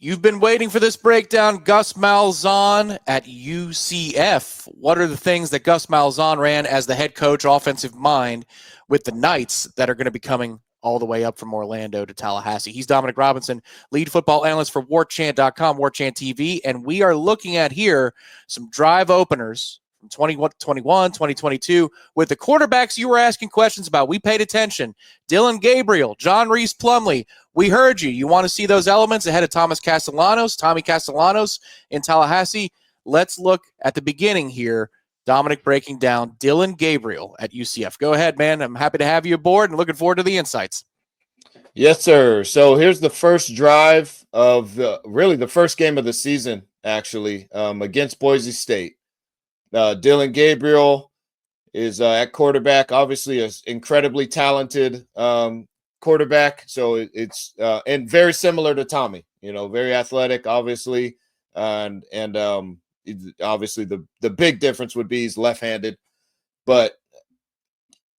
You've been waiting for this breakdown. Gus Malzahn at UCF. What are the things that Gus Malzahn ran as the head coach, offensive mind, with the Knights that are going to be coming all the way up from Orlando to Tallahassee? He's Dominic Robinson, lead football analyst for Warchant.com, Warchant TV, and we are looking at here some drive openers from 2021, 2022, with the quarterbacks you were asking questions about. We paid attention. Dillon Gabriel, John Reese Plumlee. We heard you. You want to see those elements ahead of Tommy Castellanos in Tallahassee. Let's look at the beginning here. Dominic breaking down Dillon Gabriel at UCF. Go ahead, man. I'm happy to have you aboard and looking forward to the insights. Yes, sir. So here's the first drive of really the first game of the season, actually, against Boise State. Dillon Gabriel is at quarterback, obviously an incredibly talented quarterback. So it's and very similar to Tommy, very athletic, obviously. And obviously the big difference would be he's left-handed. But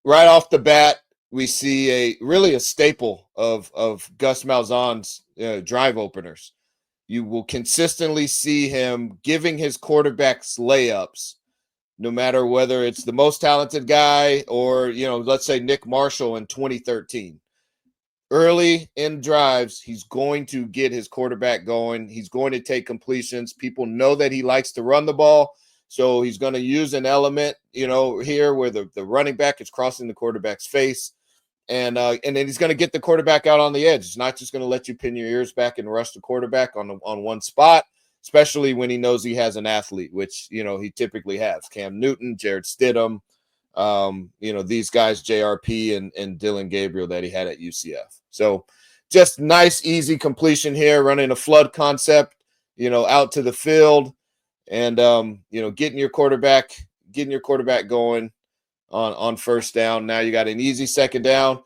right off the bat, we see really a staple of Gus Malzahn's drive openers. You will consistently see him giving his quarterbacks layups, no matter whether it's the most talented guy or, let's say Nick Marshall in 2013. Early in drives, he's going to get his quarterback going. He's going to take completions. People know that he likes to run the ball, so he's going to use an element, here where the running back is crossing the quarterback's face, and then he's going to get the quarterback out on the edge. He's not just going to let you pin your ears back and rush the quarterback on one spot, especially when he knows he has an athlete, which, he typically has. Cam Newton, Jared Stidham, these guys, JRP and Dillon Gabriel that he had at UCF. So just nice, easy completion here, running a flood concept, out to the field and, getting your quarterback going on first down. Now you got an easy second down.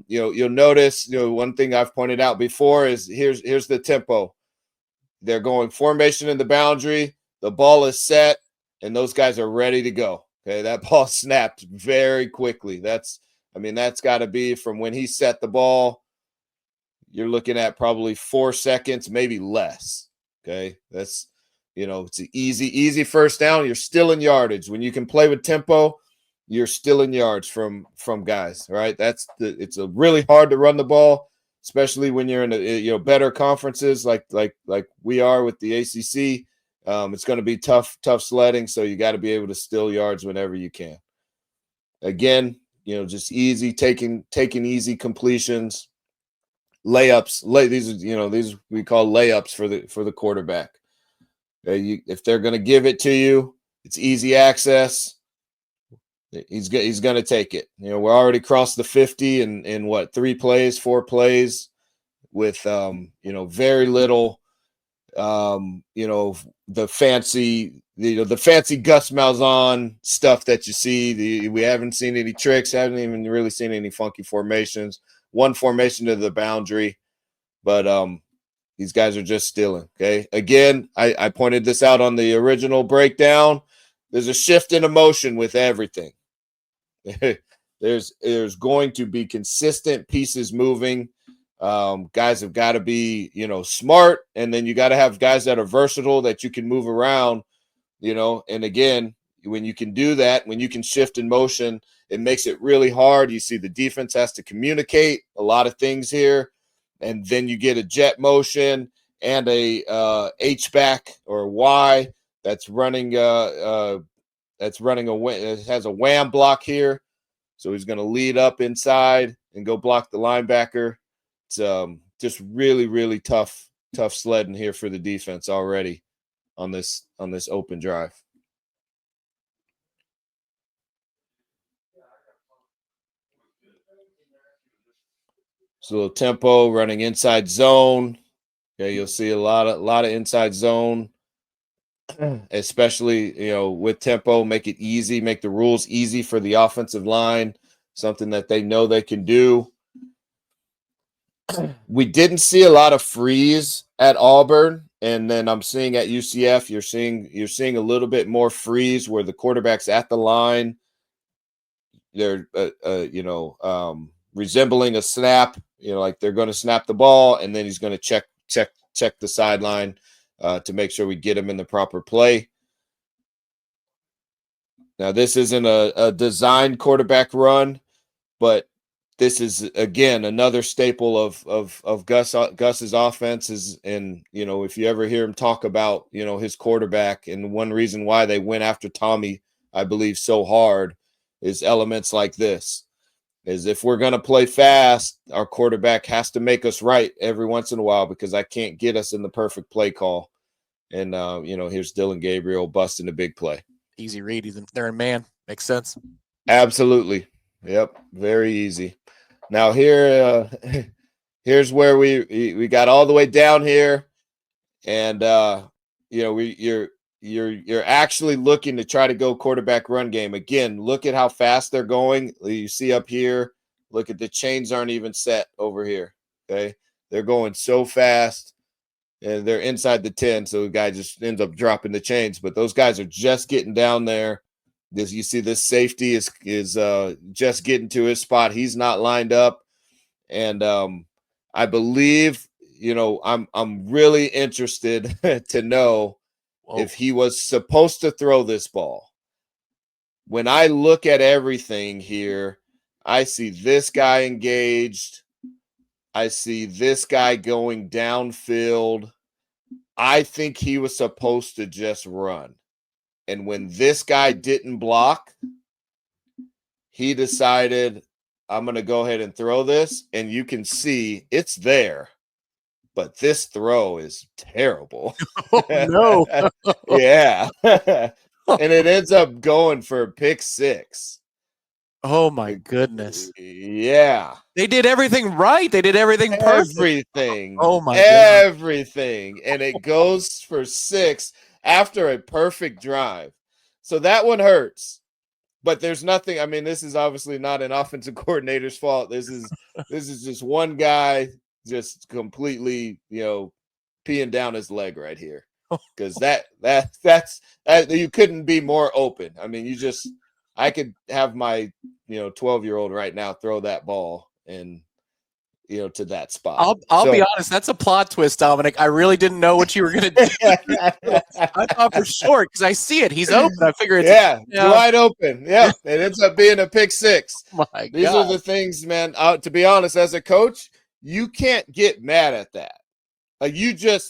You'll notice, one thing I've pointed out before is here's the tempo. They're going formation in the boundary. The ball is set, and those guys are ready to go. Okay, that ball snapped very quickly. That's got to be from when he set the ball. You're looking at probably 4 seconds, maybe less. Okay, that's it's an easy first down. You're still in yardage when you can play with tempo. You're still in yards from guys. Right? It's a really hard to run the ball, especially when you're in better conferences like we are with the ACC. It's going to be tough sledding, so you got to be able to steal yards whenever you can. Again, just easy taking easy completions, layups. These we call layups for the quarterback. If they're going to give it to you, it's easy access. He's going to take it. We're already crossed the 50 in what 4 plays with very little. The fancy Gus Malzahn stuff that you see. We haven't seen any tricks, haven't even really seen any funky formations. One formation to the boundary, but these guys are just stealing. Okay, again, I pointed this out on the original breakdown. There's a shift in emotion with everything. There's going to be consistent pieces moving. Guys have got to be, smart, and then you got to have guys that are versatile that you can move around, and again, when you can do that, when you can shift in motion, it makes it really hard. You see the defense has to communicate a lot of things here, and then you get a jet motion and a H-back or Y that's running it has a wham block here. So he's going to lead up inside and go block the linebacker. It's just really, really tough sledding here for the defense already on this open drive. So a little tempo running inside zone. Okay, you'll see a lot of inside zone, especially with tempo. Make it easy, make the rules easy for the offensive line. Something that they know they can do. We didn't see a lot of freeze at Auburn, and then I'm seeing at UCF, you're seeing a little bit more freeze where the quarterback's at the line. They're resembling a snap. Like they're going to snap the ball, and then he's going to check check the sideline to make sure we get him in the proper play. Now, this isn't a designed quarterback run, but this is, again, another staple of Gus's offenses. And, if you ever hear him talk about, his quarterback, and one reason why they went after Tommy, I believe, so hard is elements like this. Is if we're going to play fast, our quarterback has to make us right every once in a while, because I can't get us in the perfect play call. And, here's Dillon Gabriel busting a big play. Easy read. They're in man. Makes sense. Absolutely. Yep. Very easy. Now here, here's where we got all the way down here, and you're actually looking to try to go quarterback run game again. Look at how fast they're going. You see up here. Look at the chains aren't even set over here. Okay, they're going so fast. And they're inside the 10, so the guy just ends up dropping the chains. But those guys are just getting down there. You see this safety is just getting to his spot. He's not lined up. And I believe, I'm really interested to know if he was supposed to throw this ball. When I look at everything here, I see this guy engaged. I see this guy going downfield. I think he was supposed to just run. And when this guy didn't block, he decided, I'm going to go ahead and throw this. And you can see it's there. But this throw is terrible. Oh, no. Yeah. And it ends up going for a pick 6. Oh, my goodness. Yeah. They did everything right. They did everything perfect. Everything. Oh, my God. Everything. And it goes for 6 after a perfect drive. So that one hurts. But there's nothing. I mean, this is obviously not an offensive coordinator's fault. This is just one guy just completely, peeing down his leg right here. Because that's you couldn't be more open. I mean, I could have my 12-year-old right now throw that ball and to that spot. I'll be honest, that's a plot twist, Dominic. I really didn't know what you were going to do. I thought for sure, because I see it. He's open. I figure it's wide open. Yeah, it ends up being a pick 6. Oh my These God. are the things, man. To be honest, as a coach, you can't get mad at that. Like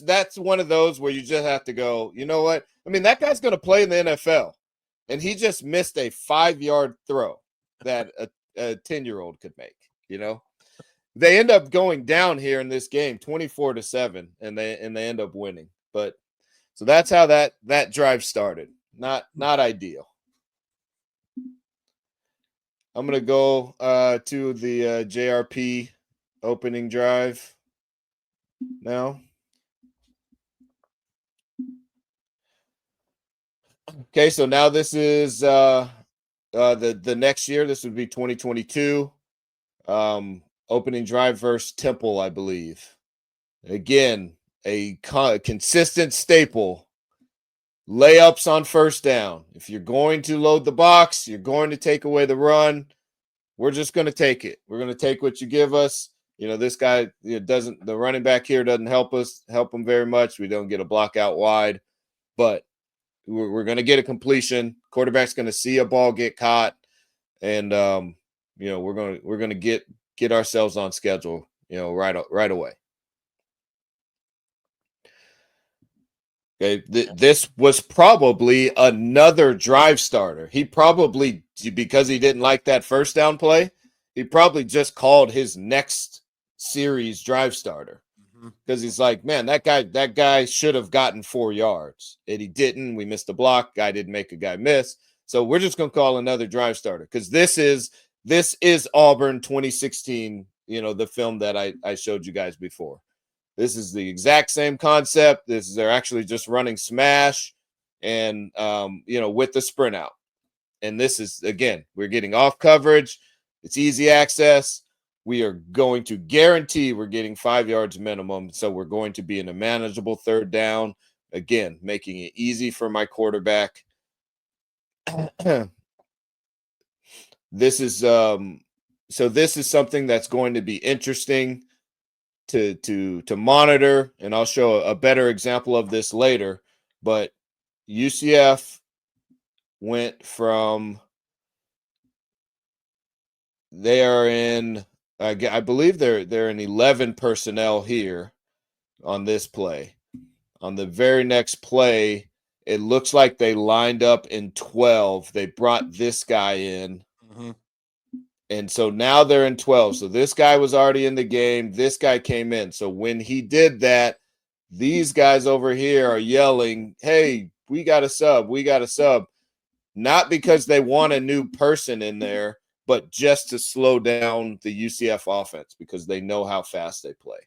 that's one of those where you just have to go, you know what? I mean, that guy's going to play in the NFL, and he just missed a 5-yard throw that a 10-year-old could make, They end up going down here in this game 24-7, and they end up winning. But so that's how that drive started. Not ideal. I'm gonna go to the JRP opening drive now. Okay, so now this is the next year. This would be 2022. Opening drive versus Temple, I believe. Again, a consistent staple. Layups on first down. If you're going to load the box, you're going to take away the run. We're just going to take it. We're going to take what you give us. This guy the running back here doesn't help him very much. We don't get a block out wide, but we're going to get a completion. Quarterback's going to see a ball get caught, and we're going to get ourselves on schedule, right away. Okay, this was probably another drive starter. He probably, because he didn't like that first down play, he probably just called his next series drive starter, because he's like, man, that guy should have gotten 4 yards, and he didn't. We missed a block. Guy didn't make a guy miss, so we're just gonna call another drive starter, because this is Auburn 2016. The film that I showed you guys before. This is the exact same concept. They're actually just running smash and, with the sprint out. And this is, again, we're getting off coverage. It's easy access. We are going to guarantee we're getting 5 yards minimum. So we're going to be in a manageable third down. Again, making it easy for my quarterback. This is something that's going to be interesting. to monitor, and I'll show a better example of this later. But UCF went from, they are in, I believe they're in 11 personnel here on this play. On the very next play, it looks like they lined up in 12. They brought this guy in. Mm-hmm. And so now they're in 12. So this guy was already in the game. This guy came in. So when he did that, these guys over here are yelling, "Hey, we got a sub. We got a sub." Not because they want a new person in there, but just to slow down the UCF offense because they know how fast they play.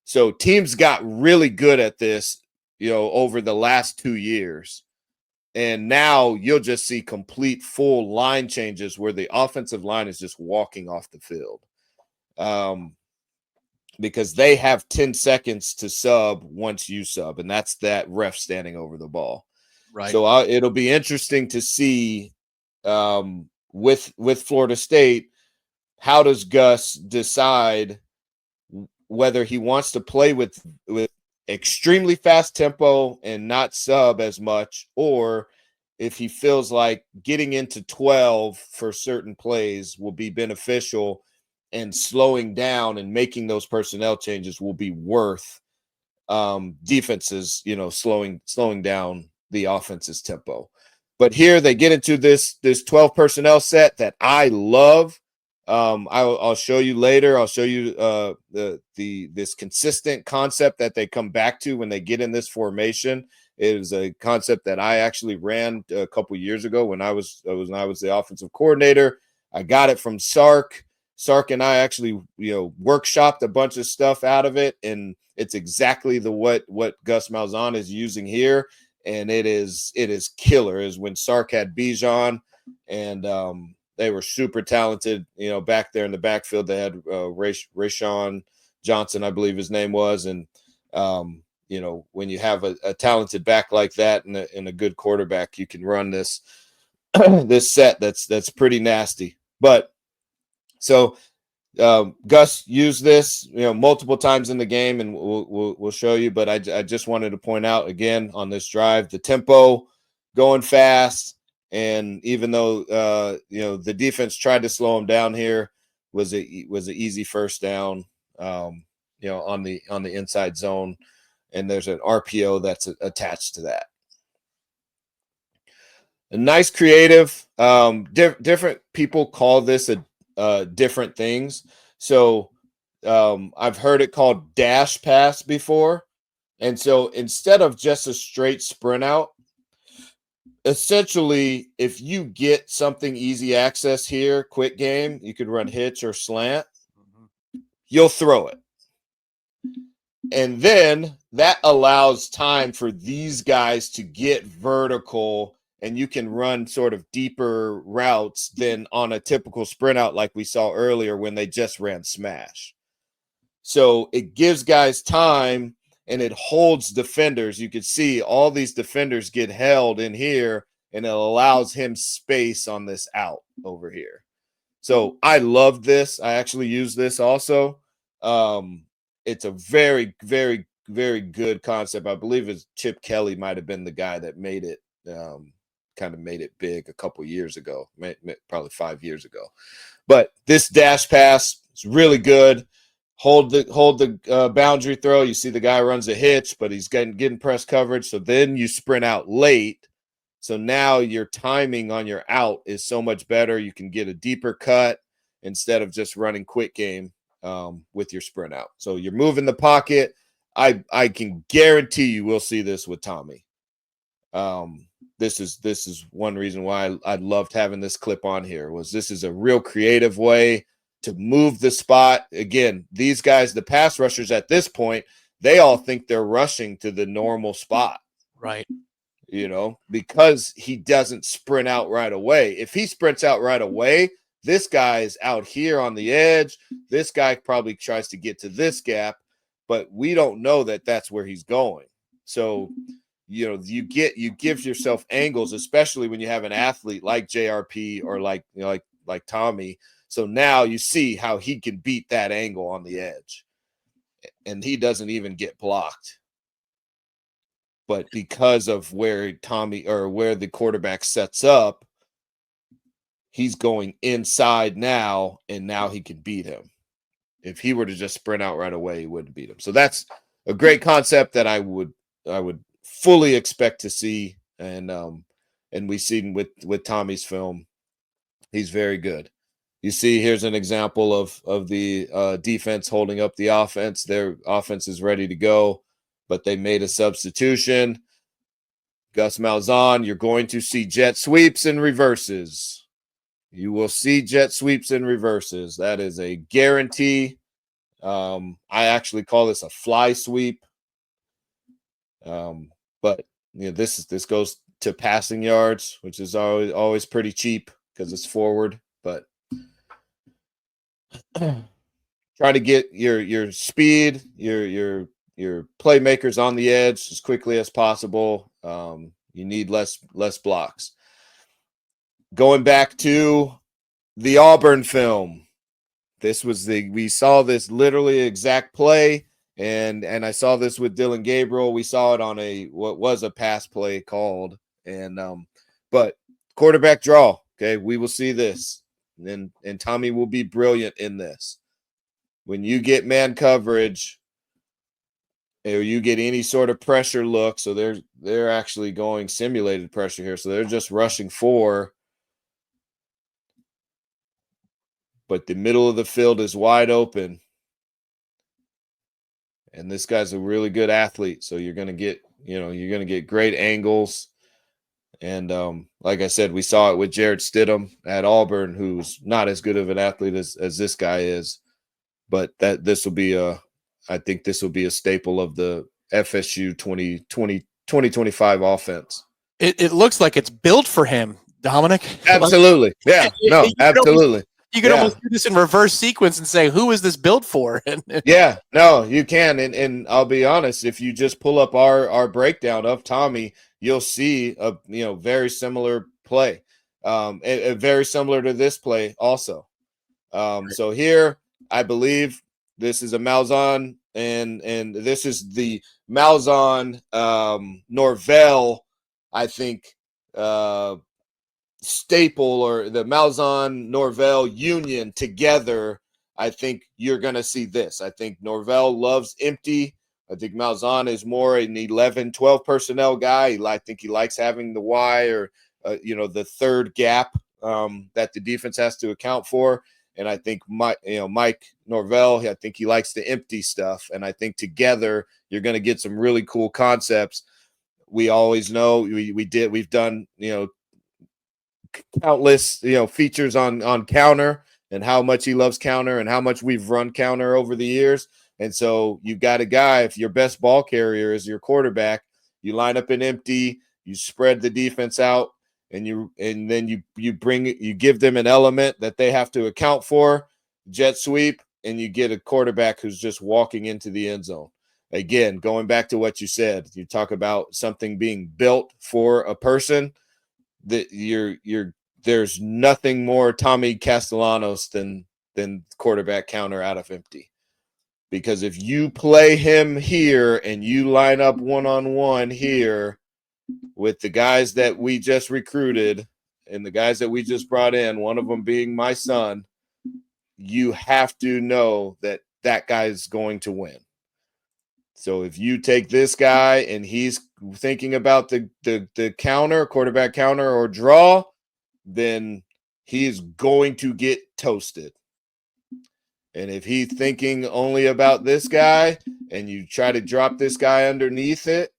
So teams got really good at this, over the last 2 years. And now you'll just see complete full line changes where the offensive line is just walking off the field. Because they have 10 seconds to sub once you sub, and that's that ref standing over the ball. Right. So it'll be interesting to see with Florida State, how does Gus decide whether he wants to play with extremely fast tempo and not sub as much, or if he feels like getting into 12 for certain plays will be beneficial and slowing down and making those personnel changes will be worth defenses, slowing down the offense's tempo. But here they get into this 12 personnel set that I love. I'll show you later. I'll show you this consistent concept that they come back to when they get in this formation. It is a concept that I actually ran a couple years ago when I was the offensive coordinator. I got it from Sark. Sark and I actually workshopped a bunch of stuff out of it, and it's exactly what Gus Malzahn is using here, and it is killer. Is when Sark had Bijan and they were super talented, back there in the backfield. They had Rashawn Johnson, I believe his name was. And, when you have a talented back like that and a good quarterback, you can run this this set that's pretty nasty. But so Gus used this, multiple times in the game, and we'll show you. But I just wanted to point out again on this drive, the tempo going fast. And even though the defense tried to slow him down here, was an easy first down, on the inside zone, and there's an RPO that's attached to that. A nice creative. Different people call this different things. So I've heard it called dash pass before, and so instead of just a straight sprint out, essentially, if you get something easy access here, quick game, you could run hitch or slant, you'll throw it. And then that allows time for these guys to get vertical, and you can run sort of deeper routes than on a typical sprint out like we saw earlier when they just ran smash. So it gives guys time, and it holds defenders. You can see all these defenders get held in here, and it allows him space on this out over here. So I love this. I actually use this also. It's a very, very, very good concept. I believe it's Chip Kelly might have been the guy that made it, kind of made it big a couple years ago, probably 5 years ago. But this dash pass is really good. Hold the boundary throw. You see the guy runs a hitch, but he's getting press coverage. So then you sprint out late. So now your timing on your out is so much better. You can get a deeper cut instead of just running quick game with your sprint out. So you're moving the pocket. I can guarantee you will see this with Tommy. This is one reason why I loved having this clip on here. Was this is a real creative way to move the spot. Again, these guys, the pass rushers at this point, they all think they're rushing to the normal spot. Right. Because he doesn't sprint out right away. If he sprints out right away, this guy is out here on the edge. This guy probably tries to get to this gap, but we don't know that that's where he's going. So, you give yourself angles, especially when you have an athlete like JRP or like Tommy. So now you see how he can beat that angle on the edge. and he doesn't even get blocked. But because of where the quarterback sets up, he's going inside now, and now he can beat him. If he were to just sprint out right away, he wouldn't beat him. So that's a great concept that I would fully expect to see, and we've seen with Tommy's film, he's very good. You see, here's an example of the defense holding up the offense. Their offense is ready to go, but they made a substitution. Gus Malzahn, you're going to see jet sweeps and reverses. You will see jet sweeps and reverses. That is a guarantee. I actually call this a fly sweep. But this goes to passing yards, which is always pretty cheap because it's forward. But try to get your speed, your playmakers on the edge as quickly as possible. You need less blocks. Going back to the Auburn film, we saw this literally exact play, and I saw this with Dylan Gabriel. We saw it on what was a pass play called, and but quarterback draw. Okay, we will see this, and Tommy will be brilliant in this. When you get man coverage, or you get any sort of pressure look, so they're actually going simulated pressure here, so they're just rushing 4. But the middle of the field is wide open. And this guy's a really good athlete. So you're going to get great angles. And like I said, we saw it with Jared Stidham at Auburn, who's not as good of an athlete as this guy is. But I think this will be a staple of the FSU 2025 offense. It looks like it's built for him, Dominic. Absolutely. Yeah. No, absolutely. You can almost do this in reverse sequence and say, who is this built for? Yeah, no, you can. And I'll be honest, if you just pull up our breakdown of Tommy, you'll see a very similar play. Very similar to this play also. So here, I believe this is a Malzahn, and this is the Malzahn-Norvell, I think, staple, or the Malzahn-Norvell union together. I think you're going to see this. I think Norvell loves empty. I think Malzahn is more an 11, 12 personnel guy. I think he likes having the Y, or the third gap that the defense has to account for. And I think Mike Norvell, I think he likes the empty stuff. And I think together you're going to get some really cool concepts. We always know we've done countless features on counter, and how much he loves counter, and how much we've run counter over the years. And so you've got a guy, if your best ball carrier is your quarterback, you line up an empty, you spread the defense out, and then you give them an element that they have to account for, jet sweep, and you get a quarterback who's just walking into the end zone. Again, going back to what you said, you talk about something being built for a person. That there's nothing more Tommy Castellanos than quarterback counter out of empty. Because if you play him here and you line up one-on-one here with the guys that we just recruited and the guys that we just brought in, one of them being my son, you have to know that guy is going to win. So if you take this guy and he's thinking about the counter, quarterback counter or draw, then he's going to get toasted. And if he's thinking only about this guy and you try to drop this guy underneath it,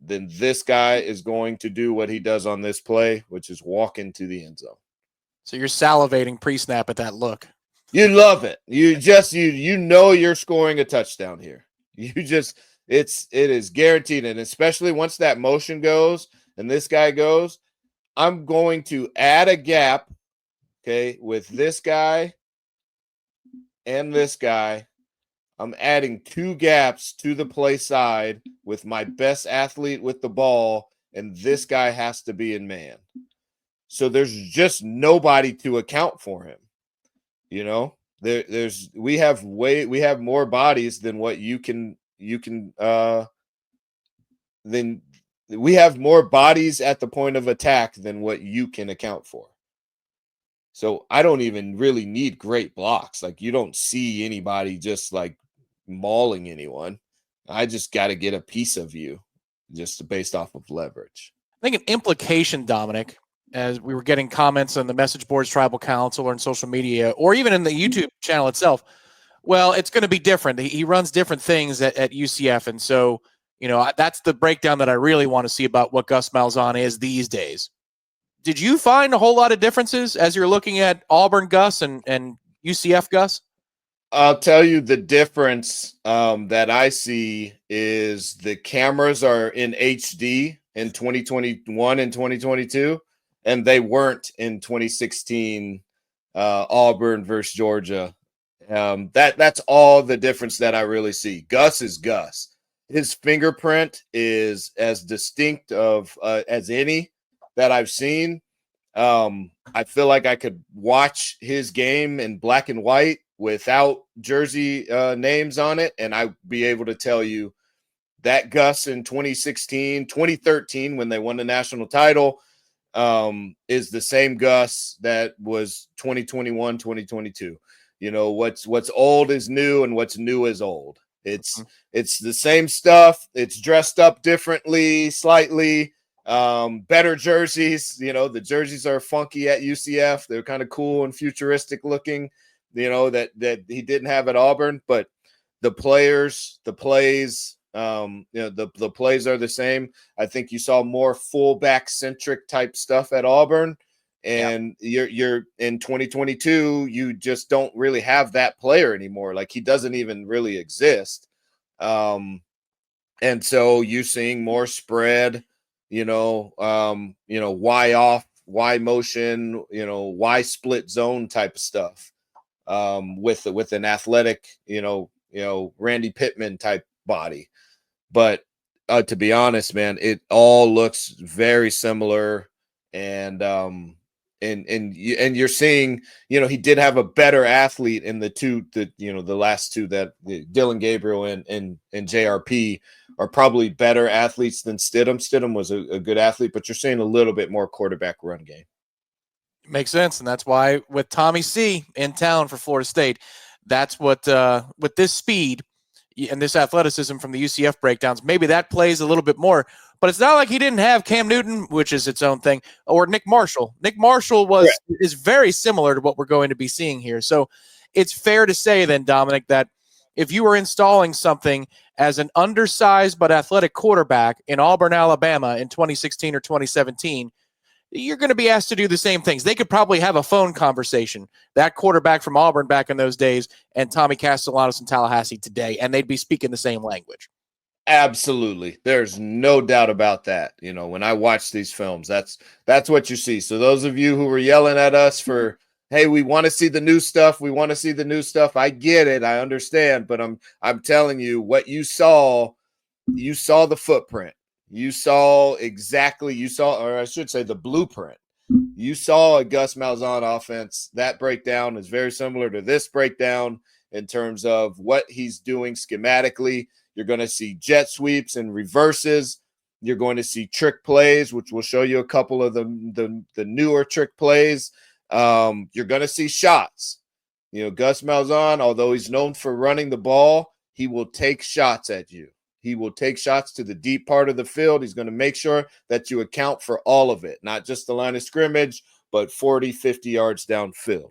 then this guy is going to do what he does on this play, which is walk into the end zone. So you're salivating pre-snap at that look. You love it. You know you're scoring a touchdown here. It is guaranteed. And especially once that motion goes and this guy goes, I'm going to add a gap, okay, with this guy and this guy. I'm adding 2 gaps to the play side with my best athlete with the ball, and this guy has to be in man. So there's just nobody to account for him. we have more bodies than what then we have more bodies at the point of attack than what you can account for. So I don't even really need great blocks. Like, you don't see anybody just like mauling anyone. I just got to get a piece of you just based off of leverage. I think an implication, Dominic, as we were getting comments on the message boards, tribal council, or in social media, or even in the YouTube channel itself, well, it's going to be different. He runs different things at UCF. And so, that's the breakdown that I really want to see about what Gus Malzahn is these days. Did you find a whole lot of differences as you're looking at Auburn Gus and UCF Gus? I'll tell you the difference that I see is the cameras are in HD in 2021 and 2022, and they weren't in 2016 Auburn versus Georgia. That's all the difference that I really see. Gus is Gus. His fingerprint is as distinct as any that I've seen. I feel like I could watch his game in black and white without jersey names on it, and I'd be able to tell you that Gus in 2016, 2013, when they won the national title, is the same Gus that was 2021, 2022. What's old is new, and what's new is old. It's the same stuff. It's dressed up differently, slightly. Better jerseys. The jerseys are funky at UCF. They're kind of cool and futuristic looking, that he didn't have at Auburn, but the players, the plays, the plays are the same. I think you saw more fullback centric type stuff at Auburn, and you're in 2022, you just don't really have that player anymore. Like, he doesn't even really exist. And so you're seeing more spread, Y off, Y motion, Y split zone type of stuff, with an athletic, Randy Pittman type body. But to be honest, man, it all looks very similar. And you're seeing, he did have a better athlete in the last two, that Dylan Gabriel and JRP are probably better athletes than Stidham. Stidham was a good athlete, but you're seeing a little bit more quarterback run game. Makes sense. And that's why with Tommy C in town for Florida State, that's what, with this speed and this athleticism from the UCF breakdowns, maybe that plays a little bit more. But it's not like he didn't have Cam Newton, which is its own thing, or Nick Marshall. Nick Marshall is very similar to what we're going to be seeing here. So it's fair to say then, Dominic, that if you were installing something as an undersized but athletic quarterback in Auburn, Alabama in 2016 or 2017, you're going to be asked to do the same things. They could probably have a phone conversation, that quarterback from Auburn back in those days and Tommy Castellanos in Tallahassee today, and they'd be speaking the same language. Absolutely. There's no doubt about that. When I watch these films, that's what you see. So those of you who were yelling at us for, hey, we want to see the new stuff. We want to see the new stuff. I get it. I understand. But I'm telling you, what you saw the footprint. You saw, or I should say, the blueprint. You saw a Gus Malzahn offense. That breakdown is very similar to this breakdown in terms of what he's doing schematically. You're going to see jet sweeps and reverses. You're going to see trick plays, which will show you a couple of the newer trick plays. You're going to see shots. Gus Malzahn, although he's known for running the ball, he will take shots at you. He will take shots to the deep part of the field. He's going to make sure that you account for all of it, not just the line of scrimmage, but 40, 50 yards downfield.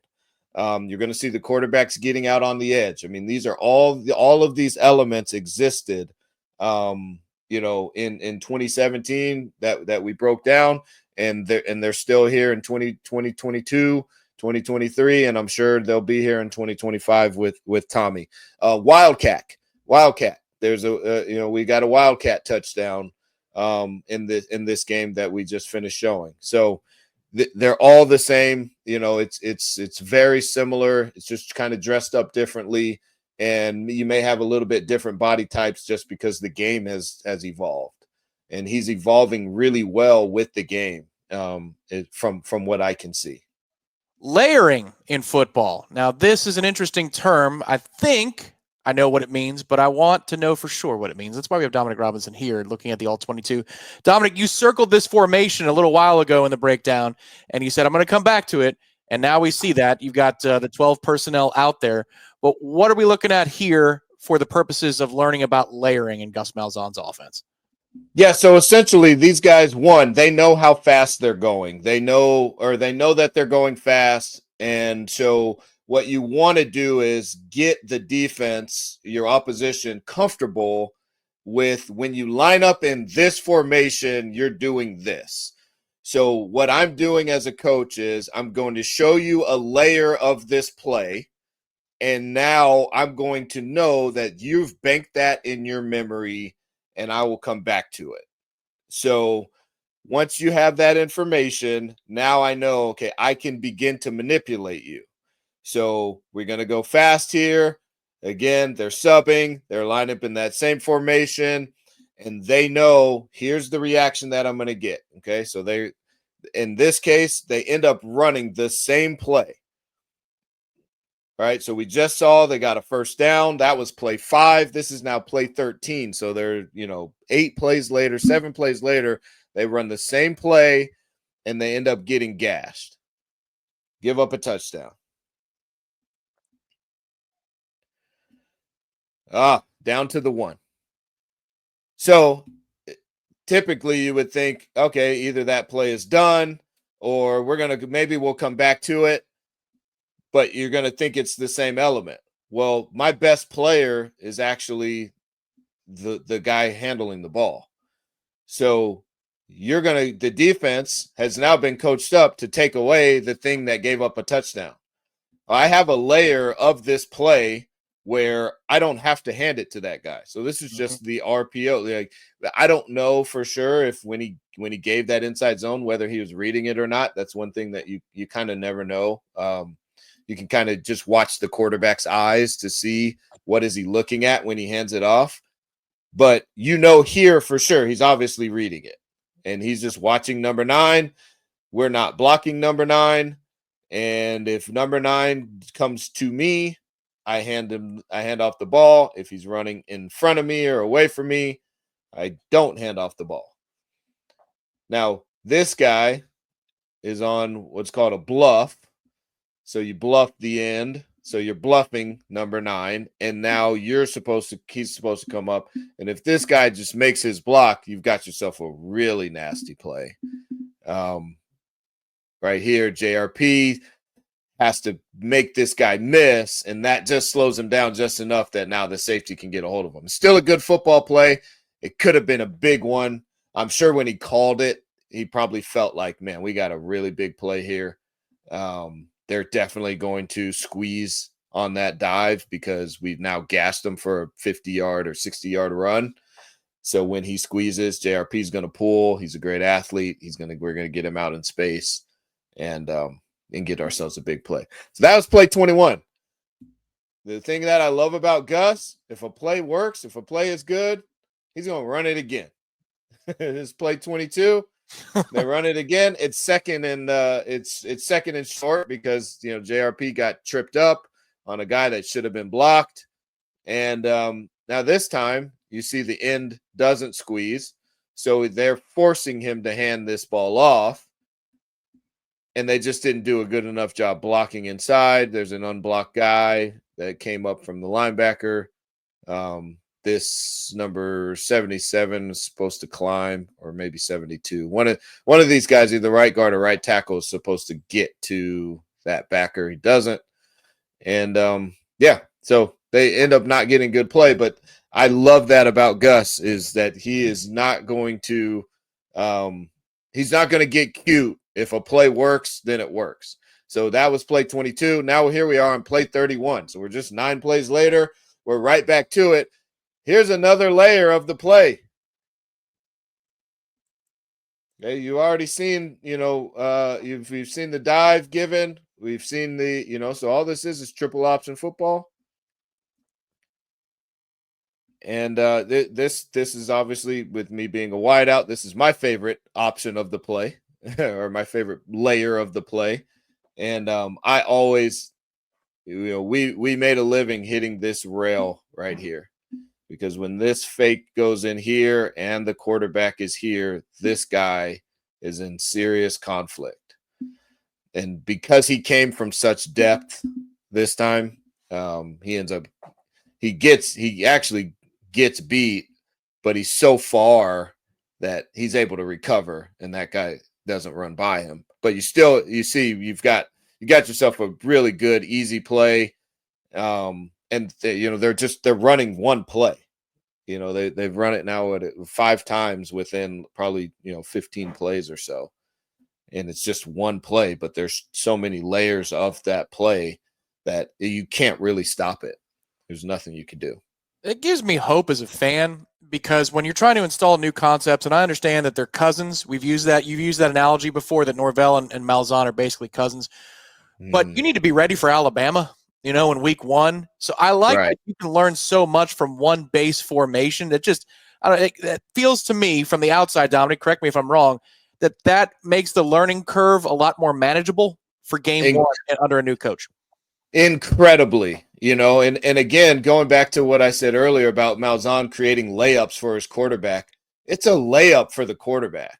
You're going to see the quarterbacks getting out on the edge. I mean, these are all of these elements existed, in 2017 that we broke down, and they're still here in 2022, 2023, and I'm sure they'll be here in 2025 with Tommy. Wildcat. There's we got a Wildcat touchdown in this game that we just finished showing. So they're all the same. It's very similar. It's just kind of dressed up differently, and you may have a little bit different body types just because the game has evolved, and he's evolving really well with the game, from what I can see. Layering in football. Now, this is an interesting term. I think I know what it means, but I want to know for sure what it means. That's why we have Dominic Robinson here looking at the All-22. Dominic, you circled this formation a little while ago in the breakdown, and you said, I'm going to come back to it. And now we see that. You've got the 12 personnel out there. But what are we looking at here for the purposes of learning about layering in Gus Malzahn's offense? Yeah, so essentially these guys, one, they know how fast they're going. They know that they're going fast. And so what you want to do is get the defense, your opposition, comfortable with when you line up in this formation, you're doing this. So what I'm doing as a coach is I'm going to show you a layer of this play. And now I'm going to know that you've banked that in your memory, and I will come back to it. So once you have that information, now I know, okay, I can begin to manipulate you. So we're going to go fast here. Again, they're subbing. They're lined up in that same formation, and they know here's the reaction that I'm going to get. Okay, so in this case, they end up running the same play. All right, so we just saw they got a first down. That was play 5. This is now play 13. So they're, 8 plays later, 7 plays later, they run the same play, and they end up getting gashed. Give up a touchdown. Down to the 1. So typically you would think, okay, either that play is done or maybe we'll come back to it. But you're going to think it's the same element. Well, my best player is actually the guy handling the ball. So the defense has now been coached up to take away the thing that gave up a touchdown. I have a layer of this play where I don't have to hand it to that guy. So this is just the RPO. Like, I don't know for sure if when he gave that inside zone, whether he was reading it or not. That's one thing that you kind of never know. You can kind of just watch the quarterback's eyes to see what is he looking at when he hands it off. But here for sure, he's obviously reading it. And he's just watching number 9. We're not blocking number 9. And if number 9 comes to me, I hand off the ball. If he's running in front of me or away from me, I don't hand off the ball. Now, this guy is on what's called a bluff. So you bluff the end. So you're bluffing number 9. And now he's supposed to come up. And if this guy just makes his block, you've got yourself a really nasty play. Right here, JRP has to make this guy miss. And that just slows him down just enough that now the safety can get a hold of him. It's still a good football play. It could have been a big one. I'm sure when he called it, he probably felt like, man, we got a really big play here. They're definitely going to squeeze on that dive because we've now gassed them for a 50-yard or 60-yard run. So when he squeezes, JRP is going to pull. He's a great athlete. We're going to get him out in space and get ourselves a big play. So that was play 21. The thing that I love about Gus, if a play works, if a play is good, he's going to run it again. This play 22. They run it again. It's second and it's second and short because JRP got tripped up on a guy that should have been blocked. And now this time you see the end doesn't squeeze, so they're forcing him to hand this ball off, and they just didn't do a good enough job blocking inside. There's an unblocked guy that came up from the linebacker. This number 77 is supposed to climb, or maybe 72. One of these guys, either right guard or right tackle, is supposed to get to that backer. He doesn't. And so they end up not getting good play. But I love that about Gus is that he is not going to he's not going to get cute. If a play works, then it works. So that was play 22. Now here we are on play 31. So we're just 9 plays later. We're right back to it. Here's another layer of the play. Okay, you've already seen, we've seen the dive given. We've seen so all this is triple option football. And this is obviously, with me being a wideout, this is my favorite option of the play or my favorite layer of the play. And I always, we made a living hitting this rail right here, because when this fake goes in here and the quarterback is here, this guy is in serious conflict. And because he came from such depth this time, he actually gets beat, but he's so far that he's able to recover, and that guy doesn't run by him. But you got yourself a really good, easy play. And they're running one play. They've run it now 5 times within probably 15 plays or so. And it's just one play, but there's so many layers of that play that you can't really stop it. There's nothing you can do. It gives me hope as a fan, because when you're trying to install new concepts, and I understand that they're cousins, you've used that analogy before, that Norvell and Malzahn are basically cousins, but you need to be ready for Alabama, in week 1. So I like that you can learn so much from one base formation. That feels to me from the outside, Dominic, correct me if I'm wrong, that makes the learning curve a lot more manageable for game 1 under a new coach. Incredibly, and again, going back to what I said earlier about Malzahn creating layups for his quarterback, it's a layup for the quarterback.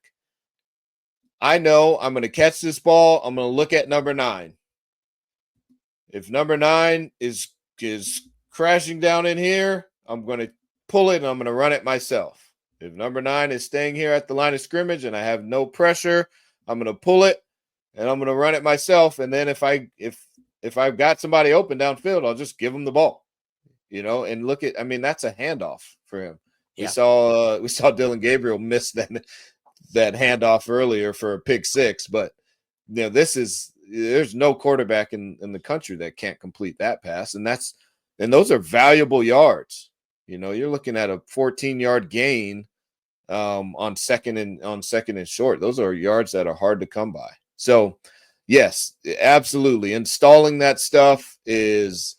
I know I'm going to catch this ball. I'm going to look at number 9. If number 9 is crashing down in here, I'm going to pull it and I'm going to run it myself. If number 9 is staying here at the line of scrimmage and I have no pressure, I'm going to pull it and I'm going to run it myself. And then if I've got somebody open downfield, I'll just give them the ball, and that's a handoff for him. Yeah. We saw Dillon Gabriel miss that handoff earlier for a pick 6, but there's no quarterback in the country that can't complete that pass. And those are valuable yards. You're looking at a 14-yard gain on second and short. Those are yards that are hard to come by. So yes, absolutely. Installing that stuff is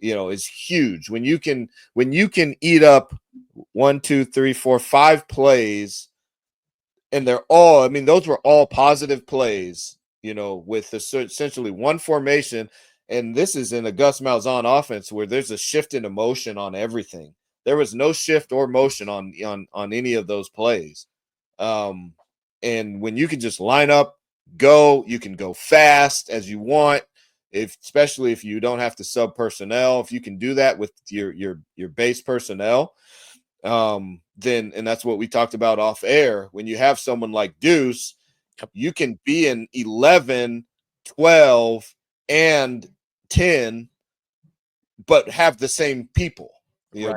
huge. When you can eat up 1, 2, 3, 4, 5 plays, and those were all positive plays, with essentially one formation. And this is in a Gus Malzahn offense where there's a shift in emotion on everything. There was no shift or motion on any of those plays. And when you can just line up, you can go fast as you want, especially if you don't have to sub personnel. If you can do that with your base personnel, then, and that's what we talked about off air, when you have someone like Deuce, you can be in 11, 12, and 10, but have the same people,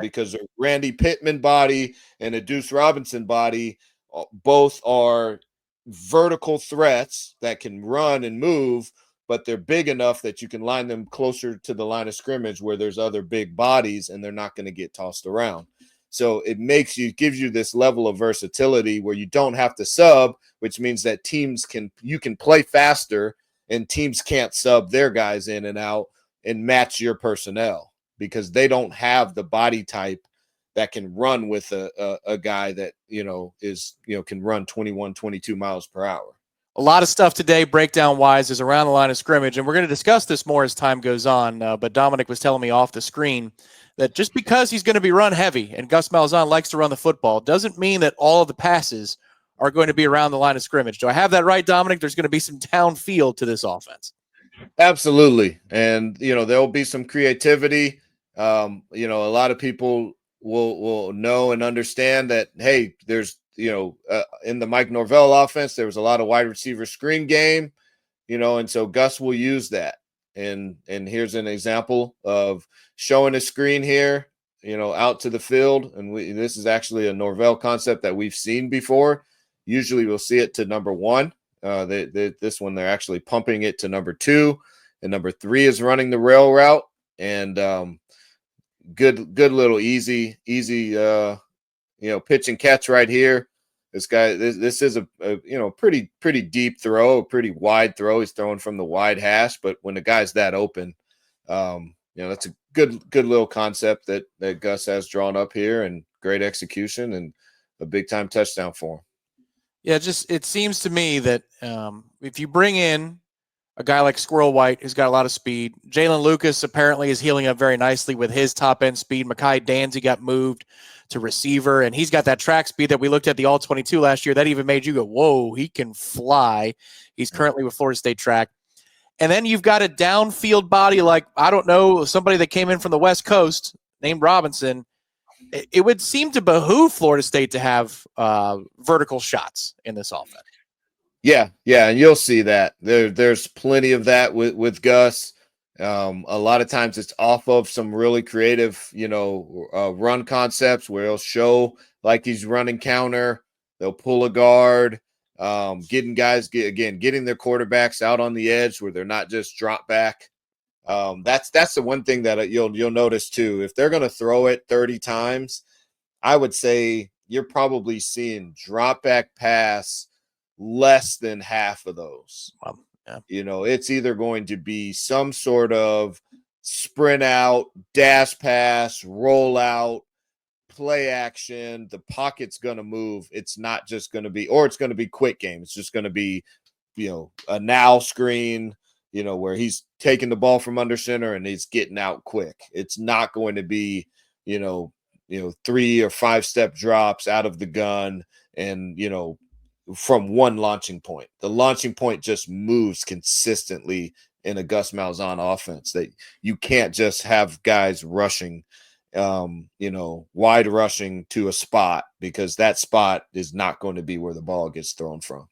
because a Randy Pittman body and a Deuce Robinson body, both are vertical threats that can run and move, but they're big enough that you can line them closer to the line of scrimmage where there's other big bodies and they're not going to get tossed around. So it gives you this level of versatility where you don't have to sub, which means that you can play faster and teams can't sub their guys in and out and match your personnel, because they don't have the body type that can run with a guy that, can run 21, 22 miles per hour. A lot of stuff today, breakdown-wise, is around the line of scrimmage, and we're going to discuss this more as time goes on. But Dominic was telling me off the screen that just because he's going to be run heavy and Gus Malzahn likes to run the football doesn't mean that all of the passes are going to be around the line of scrimmage. Do I have that right, Dominic? There's going to be some downfield to this offense. Absolutely. And, there'll be some creativity. A lot of people will know and understand that, hey, there's, in the Mike Norvell offense, there was a lot of wide receiver screen game, and so Gus will use that. And here's an example of showing a screen here, out to the field. And this is actually a Norvell concept that we've seen before. Usually we'll see it to number 1. This one, they're actually pumping it to number 2, and number 3 is running the rail route. And good little easy pitch and catch right here. This guy, this is a pretty deep throw, a pretty wide throw. He's throwing from the wide hash, but when the guy's that open, that's a good little concept that Gus has drawn up here, and great execution and a big time touchdown for him. Yeah, it seems to me that if you bring in a guy like Squirrel White who's got a lot of speed. Jalen Lucas apparently is healing up very nicely with his top-end speed. Mekhi Danzy got moved to receiver, and he's got that track speed that we looked at the All-22 last year. That even made you go, whoa, he can fly. He's currently with Florida State track. And then you've got a downfield body like, I don't know, somebody that came in from the West Coast named Robinson. It would seem to behoove Florida State to have vertical shots in this offense. Yeah, and you'll see that. There's plenty of that with Gus. A lot of times it's off of some really creative, run concepts where he'll show like he's running counter. They'll pull a guard, getting guys, getting their quarterbacks out on the edge where they're not just drop back. That's the one thing that you'll notice too. If they're going to throw it 30 times, I would say you're probably seeing drop back pass less than half of those. Yeah. It's either going to be some sort of sprint out, dash pass, roll out, play action. The pocket's going to move. It's not just going to be, or it's going to be quick game. It's just going to be, a now screen, where he's taking the ball from under center and he's getting out quick. It's not going to be, 3 or 5 step drops out of the gun and, from one launching point. The launching point just moves consistently in a Gus Malzahn offense, that you can't just have guys rushing, wide rushing to a spot, because that spot is not going to be where the ball gets thrown from.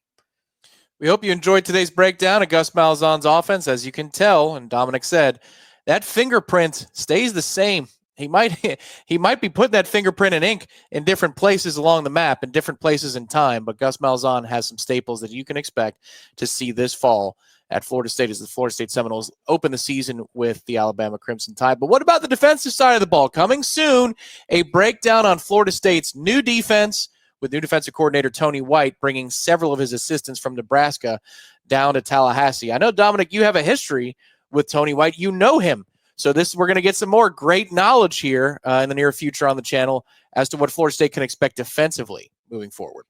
We hope you enjoyed today's breakdown of Gus Malzahn's offense. As you can tell, and Dominic said, that fingerprint stays the same. He might be putting that fingerprint in ink in different places along the map, in different places in time, but Gus Malzahn has some staples that you can expect to see this fall at Florida State as the Florida State Seminoles open the season with the Alabama Crimson Tide. But what about the defensive side of the ball? Coming soon, a breakdown on Florida State's new defense with new defensive coordinator Tony White bringing several of his assistants from Nebraska down to Tallahassee. I know, Dominic, you have a history with Tony White. You know him. So we're going to get some more great knowledge here in the near future on the channel as to what Florida State can expect defensively moving forward.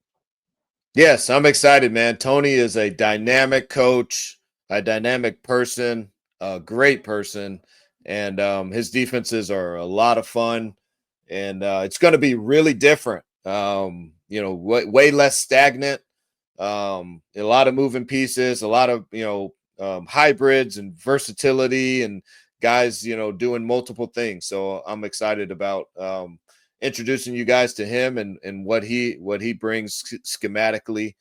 Yes, I'm excited, man. Tony is a dynamic coach, a dynamic person, a great person, and his defenses are a lot of fun, and it's going to be really different. Way less stagnant, a lot of moving pieces, a lot of hybrids and versatility, and guys, doing multiple things. So I'm excited about introducing you guys to him and what he brings schematically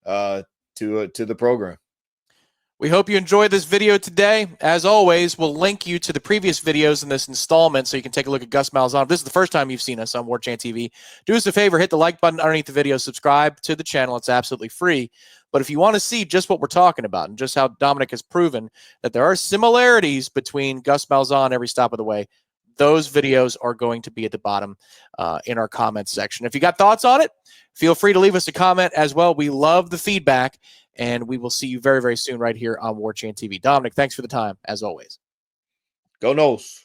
to the program. We hope you enjoyed this video today. As always, we'll link you to the previous videos in this installment so you can take a look at Gus Malzahn. If this is the first time you've seen us on Warchant TV, do us a favor, hit the like button underneath the video, subscribe to the channel. It's absolutely free. But if you want to see just what we're talking about and just how Dominic has proven that there are similarities between Gus Malzahn every stop of the way, those videos are going to be at the bottom in our comments section. If you got thoughts on it, feel free to leave us a comment as well. We love the feedback, and we will see you very, very soon right here on Warchant TV. Dominic, thanks for the time, as always. Go Noles.